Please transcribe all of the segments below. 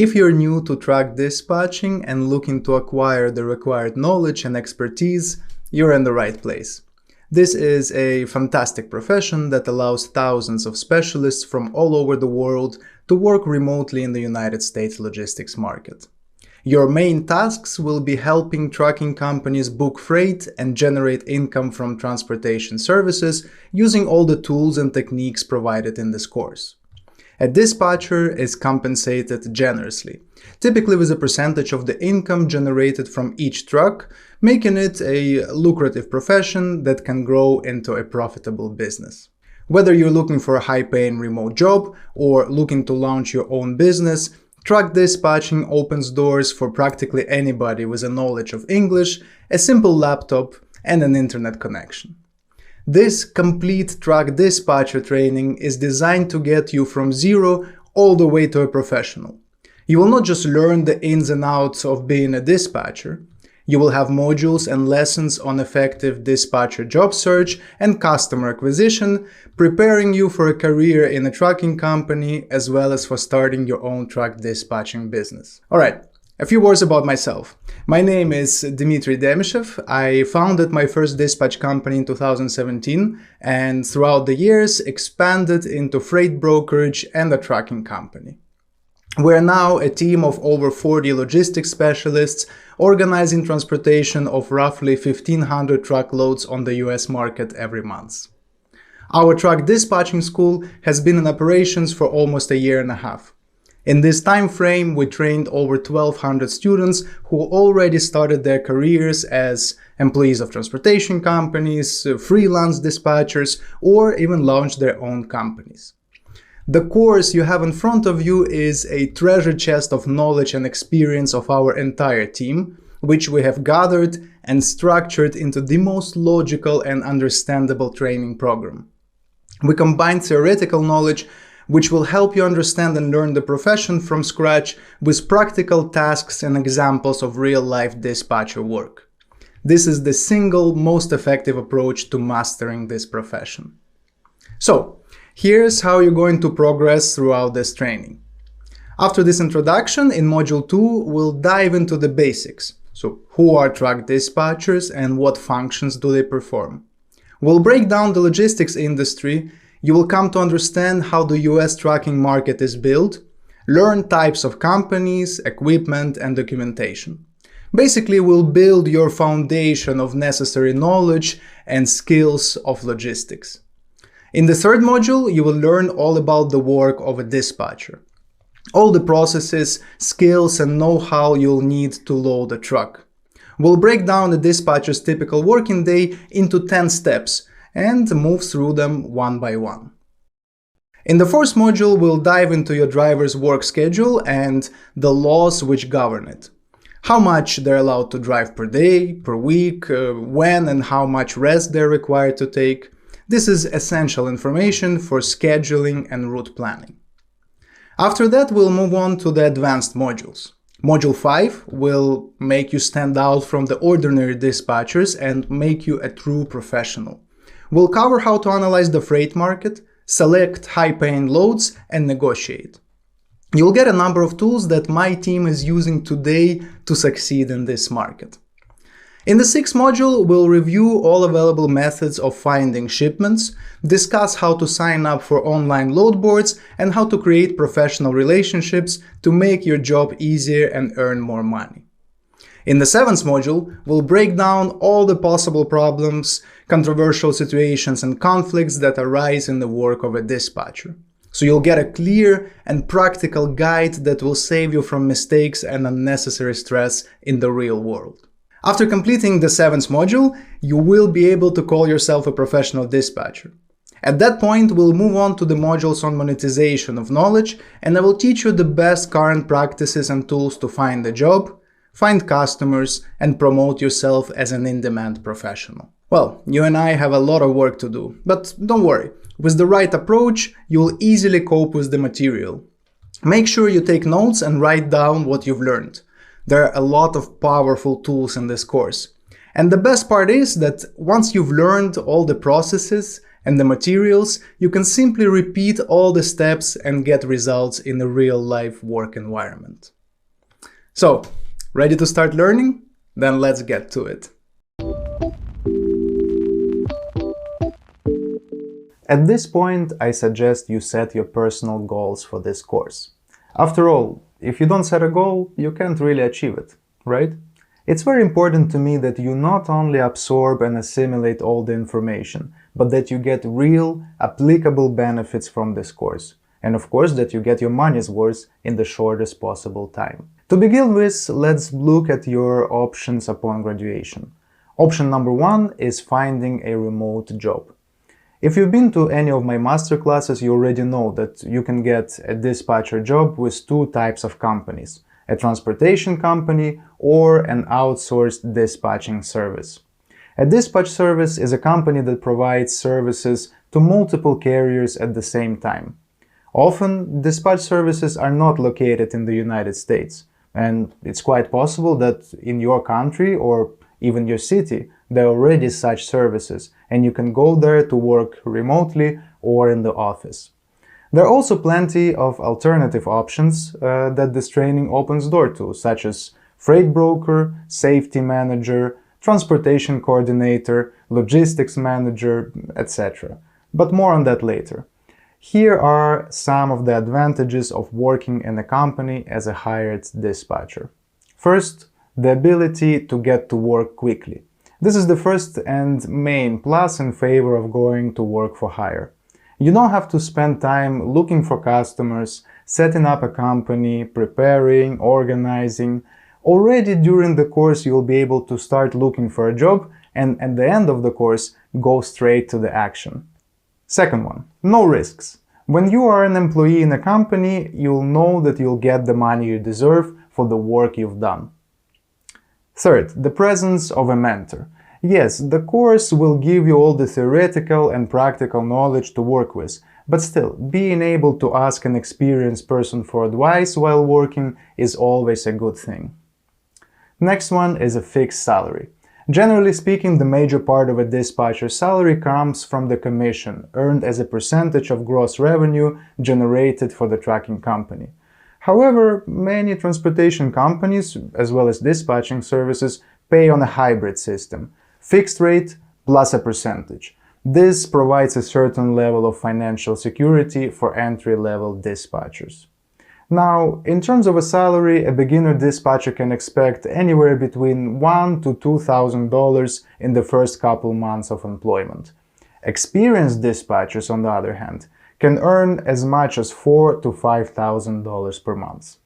If you're new to truck dispatching and looking to acquire the required knowledge and expertise, you're in the right place. This is a fantastic profession that allows thousands of specialists from all over the world to work remotely in the United States logistics market. Your main tasks will be helping trucking companies book freight and generate income from transportation services using all the tools and techniques provided in this course. A dispatcher is compensated generously, typically with a percentage of the income generated from each truck, making it a lucrative profession that can grow into a profitable business. Whether you're looking for a high-paying remote job or looking to launch your own business, truck dispatching opens doors for practically anybody with a knowledge of English, a simple laptop, and an internet connection. This complete truck dispatcher training is designed to get you from zero all the way to a professional. You will not just learn the ins and outs of being a dispatcher. You will have modules and lessons on effective dispatcher job search and customer acquisition, preparing you for a career in a trucking company as well as for starting your own truck dispatching business. Alright, a few words about myself. My name is Dmitry Demishev. I founded my first dispatch company in 2017 and throughout the years expanded into freight brokerage and a trucking company. We're now a team of over 40 logistics specialists organizing transportation of roughly 1,500 truckloads on the US market every month. Our truck dispatching school has been in operations for almost a year and a half. In this time frame, we trained over 1,200 students who already started their careers as employees of transportation companies, freelance dispatchers, or even launched their own companies. The course you have in front of you is a treasure chest of knowledge and experience of our entire team, which we have gathered and structured into the most logical and understandable training program. We combine theoretical knowledge, which will help you understand and learn the profession from scratch, with practical tasks and examples of real-life dispatcher work. This is the single most effective approach to mastering this profession. So, here's how you're going to progress throughout this training. After this introduction, in Module 2, we'll dive into the basics. So, who are truck dispatchers and what functions do they perform? We'll break down the logistics industry. You will come to understand how the US trucking market is built, learn types of companies, equipment, and documentation. Basically, we'll build your foundation of necessary knowledge and skills of logistics. In the third module, you will learn all about the work of a dispatcher. All the processes, skills, and know-how you'll need to load a truck. We'll break down a dispatcher's typical working day into 10 steps and move through them one by one. In the fourth module, we'll dive into your driver's work schedule and the laws which govern it. How much they're allowed to drive per day, per week, when and how much rest they're required to take. This is essential information for scheduling and route planning. After that, we'll move on to the advanced modules. Module 5 will make you stand out from the ordinary dispatchers and make you a true professional. We'll cover how to analyze the freight market, select high-paying loads, and negotiate. You'll get a number of tools that my team is using today to succeed in this market. In the sixth module, we'll review all available methods of finding shipments, discuss how to sign up for online load boards, and how to create professional relationships to make your job easier and earn more money. In the seventh module, we'll break down all the possible problems, controversial situations, and conflicts that arise in the work of a dispatcher. So you'll get a clear and practical guide that will save you from mistakes and unnecessary stress in the real world. After completing the seventh module, you will be able to call yourself a professional dispatcher. At that point, we'll move on to the modules on monetization of knowledge, and I will teach you the best current practices and tools to find a job, find customers, and promote yourself as an in-demand professional. Well, you and I have a lot of work to do, but don't worry. With the right approach, you'll easily cope with the material. Make sure you take notes and write down what you've learned. There are a lot of powerful tools in this course. And the best part is that once you've learned all the processes And the materials, you can simply repeat all the steps and get results in a real-life work environment. So, ready to start learning? Then let's get to it. At this point, I suggest you set your personal goals for this course. After all, if you don't set a goal, you can't really achieve it, right? It's very important to me that you not only absorb and assimilate all the information, but that you get real, applicable benefits from this course. And of course, that you get your money's worth in the shortest possible time. To begin with, let's look at your options upon graduation. Option number 1 is finding a remote job. If you've been to any of my masterclasses, you already know that you can get a dispatcher job with 2 types of companies: a transportation company or an outsourced dispatching service. A dispatch service is a company that provides services to multiple carriers at the same time. Often, dispatch services are not located in the United States, and it's quite possible that in your country or even your city, there are already such services, and you can go there to work remotely or in the office. There are also plenty of alternative options that this training opens door to, such as freight broker, safety manager, transportation coordinator, logistics manager, etc. But more on that later. Here are some of the advantages of working in a company as a hired dispatcher. First, the ability to get to work quickly. This is the first and main plus in favor of going to work for hire. You don't have to spend time looking for customers, setting up a company, preparing, organizing. Already during the course you'll be able to start looking for a job, and at the end of the course go straight to the action. Second one, no risks. When you are an employee in a company, you'll know that you'll get the money you deserve for the work you've done. Third, the presence of a mentor. Yes, the course will give you all the theoretical and practical knowledge to work with, but still, being able to ask an experienced person for advice while working is always a good thing. Next one is a fixed salary. Generally speaking, the major part of a dispatcher's salary comes from the commission earned as a percentage of gross revenue generated for the tracking company. However, many transportation companies, as well as dispatching services, pay on a hybrid system, fixed rate plus a percentage. This provides a certain level of financial security for entry-level dispatchers. Now, in terms of a salary, a beginner dispatcher can expect anywhere between $1,000 to $2,000 in the first couple months of employment. Experienced dispatchers, on the other hand, can earn as much as $4,000 to $5,000 per month.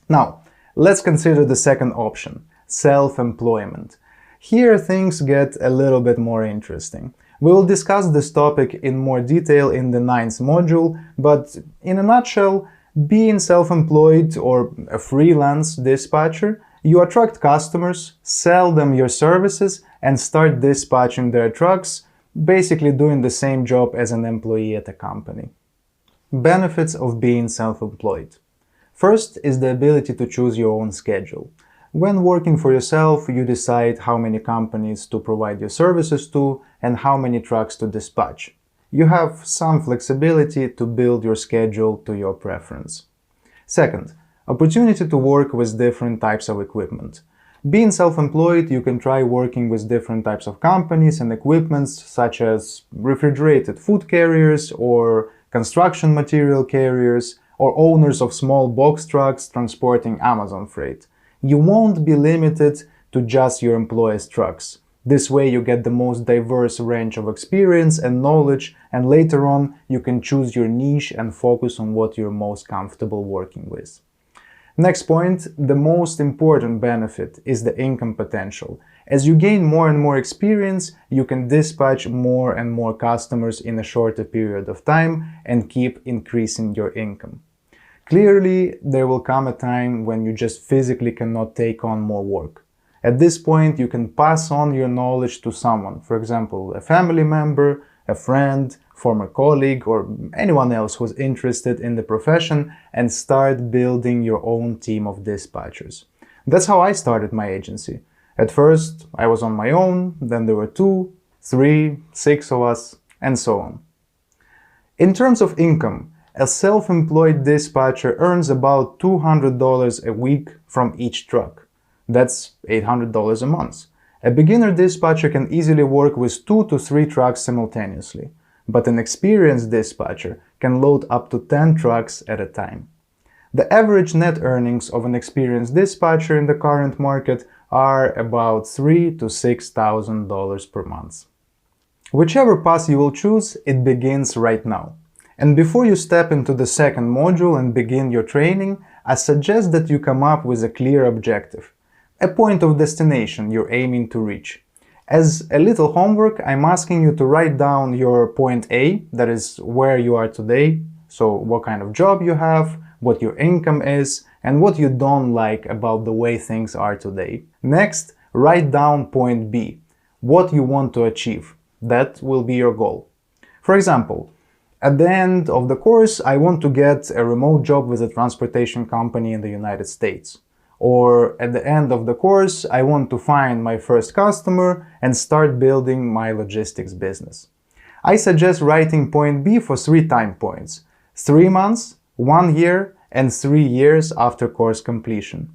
Now, let's consider the second option, self-employment. Here things get a little bit more interesting. We will discuss this topic in more detail in the 9th module, but in a nutshell, being self-employed or a freelance dispatcher, you attract customers, sell them your services, and start dispatching their trucks, basically doing the same job as an employee at a company. Benefits of being self-employed. First is the ability to choose your own schedule. When working for yourself, you decide how many companies to provide your services to and how many trucks to dispatch. You have some flexibility to build your schedule to your preference. Second, opportunity to work with different types of equipment. Being self-employed, you can try working with different types of companies and equipments such as refrigerated food carriers or construction material carriers or owners of small box trucks transporting Amazon freight. You won't be limited to just your employer's trucks. This way you get the most diverse range of experience and knowledge, and later on you can choose your niche and focus on what you're most comfortable working with. Next point, the most important benefit is the income potential. As you gain more and more experience, you can dispatch more and more customers in a shorter period of time and keep increasing your income. Clearly, there will come a time when you just physically cannot take on more work. At this point, you can pass on your knowledge to someone, for example, a family member, a friend, former colleague, or anyone else who's interested in the profession, and start building your own team of dispatchers. That's how I started my agency. At first, I was on my own, then there were 2, 3, 6 of us. and so on. In terms of income, a self-employed dispatcher earns about $200 a week from each truck. That's $800 a month. A beginner dispatcher can easily work with 2 to 3 trucks simultaneously, but an experienced dispatcher can load up to 10 trucks at a time. The average net earnings of an experienced dispatcher in the current market are about $3,000 to $6,000 per month. Whichever path you will choose, it begins right now. And before you step into the second module and begin your training, I suggest that you come up with a clear objective, a point of destination you're aiming to reach. As a little homework, I'm asking you to write down your point A, that is where you are today, so what kind of job you have, what your income is, and what you don't like about the way things are today. Next, write down point B, what you want to achieve. That will be your goal. For example, at the end of the course, I want to get a remote job with a transportation company in the United States. Or at the end of the course, I want to find my first customer and start building my logistics business. I suggest writing point B for 3 time points: 3 months, 1 year, and 3 years after course completion.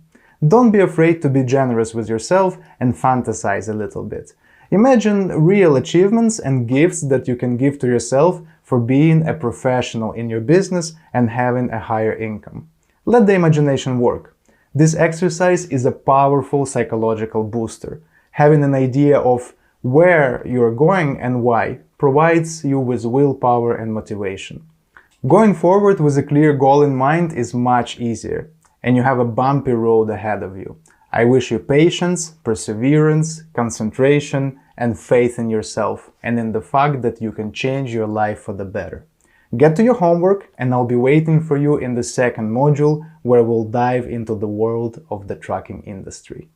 Don't be afraid to be generous with yourself and fantasize a little bit. Imagine real achievements and gifts that you can give to yourself for being a professional in your business and having a higher income. Let the imagination work. This exercise is a powerful psychological booster. Having an idea of where you're going and why provides you with willpower and motivation. Going forward with a clear goal in mind is much easier, and you have a bumpy road ahead of you. I wish you patience, perseverance, concentration, and faith in yourself and in the fact that you can change your life for the better. Get to your homework, and I'll be waiting for you in the second module where we'll dive into the world of the trucking industry.